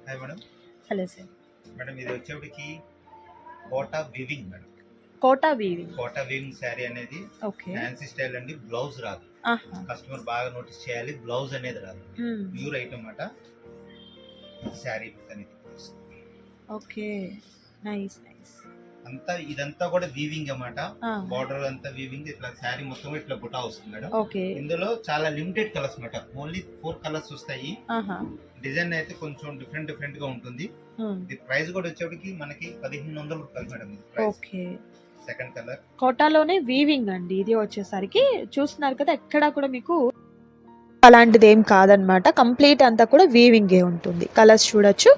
Hi madam. Hello sir. Madam ఇది వచ్చేటికి Kota weaving madam. Kota weaving. Kota weaving sari అనేది ఓకే. ఫ్యాన్సీ స్టైల్ అండి. బ్లౌజ్ రాదు. ఆహా. కస్టమర్ బాగా నోటీస్ చేయాలి. బ్లౌజ్ అనేది రాదు. ప్యూర్ ఐటమ్ అన్నమాట. శారీ అనేది ఓకే. Nice nice. అంతా ఇదంతా కూడా వీవింగ్ అన్నమాట. బార్డర్ అంతా వీవింగ్. ఇట్లా శారీ మొత్తం ఇట్లా బుటా వస్తుంది మేడం. ఓకే. ఇందులో చాలా లిమిటెడ్ కలర్స్ అన్నమాట. ఓన్లీ 4 కలర్స్ వస్తాయి. డిజైన్ అయితే కొంచెం డిఫరెంట్ గా ఉంటుంది. ఇది ప్రైస్ కూడా వచ్చేటికి మనకి 1500 రూపాయలు మేడం. ఓకే. సెకండ్ కలర్ కోటాలోనే వీవింగ్ అండి. ఇది వచ్చేసరికి చూస్తున్నారు కదా, ఎక్కడా కూడా మీకు అలాంటిది ఏం కాదనమాట. కంప్లీట్ అంతా కూడా వీవింగే ఉంటుంది. కలర్స్ చూడొచ్చు.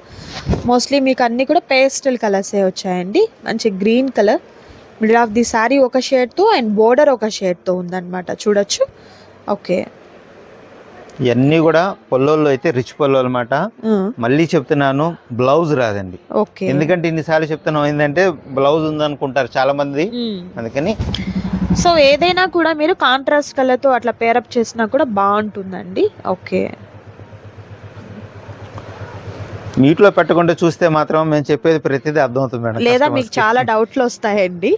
మోస్ట్లీ మీకు అన్ని కూడా పేస్టల్ కలర్సే వచ్చాయండి. మంచి green colour middle of the sari ఒక షేడ్తో అండ్ బోర్డర్ ఒక షేడ్తో ఉందన్నమాట. చూడొచ్చు. ఓకే. ఇవన్నీ కూడా పొల్లోళ్ళు అయితే రిచ్ పొల్లో అనమాట. మళ్ళీ చెప్తున్నాను, బ్లౌజ్ రాదండి. ఎందుకంటే ఇన్నిసార్లు చెప్తున్నాం ఏంటంటే బ్లౌజ్ ఉందనుకుంటారు చాలా మంది, అందుకని. సో ఏదైనా కూడా మీరు కాంట్రాస్ట్ కలర్ తో అట్లా పేరప్ చేసినా కూడా బాగుంటుందండి. ఓకే. మీట్లో పెట్టకుండా చూస్తే మాత్రం మేము చెప్పేది ప్రతిదీ అర్థమవుతుంది మేడం. లేదా మీకు చాలా డౌట్లు వస్తాయండి.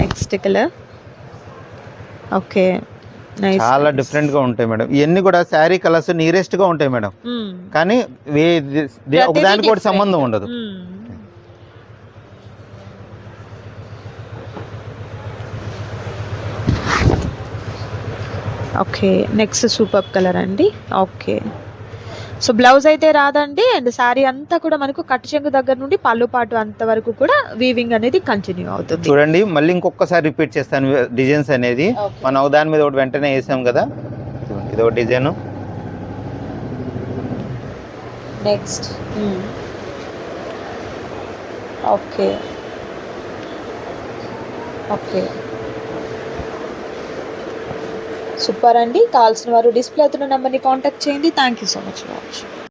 Next colour. ఓకే. చాలా డిఫరెంట్ గా ఉంటాయి మేడం. ఇవన్నీ కూడా శారీ కలర్స్ నియరెస్ట్ గా ఉంటాయి మేడం. కానీ ఒకదానికి కూడా సంబంధం ఉండదు. ఓకే. నెక్స్ట్ సూపర్ కలర్ అండి. ఓకే. సో బ్లౌజ్ అయితే రాదండి. అండ్ శారీ అంతా కూడా మనకు కట్ చెంగు దగ్గర నుండి పళ్ళు పాటు అంత వరకు కూడా వీవింగ్ అనేది కంటిన్యూ అవుతుంది. చూడండి, మళ్ళీ ఇంకొకసారి రిపీట్ చేస్తాను డిజైన్స్ అనేది. మనం దాని మీద ఒకటి వెంటనే వేసాం కదా, ఇది ఒక design. Next. Okay. Okay. Super అండి. కావాల్సిన వారు డిస్ప్లే అవుతున్న నెంబర్ని కాంటాక్ట్ చేయండి. Thank you so much for watching.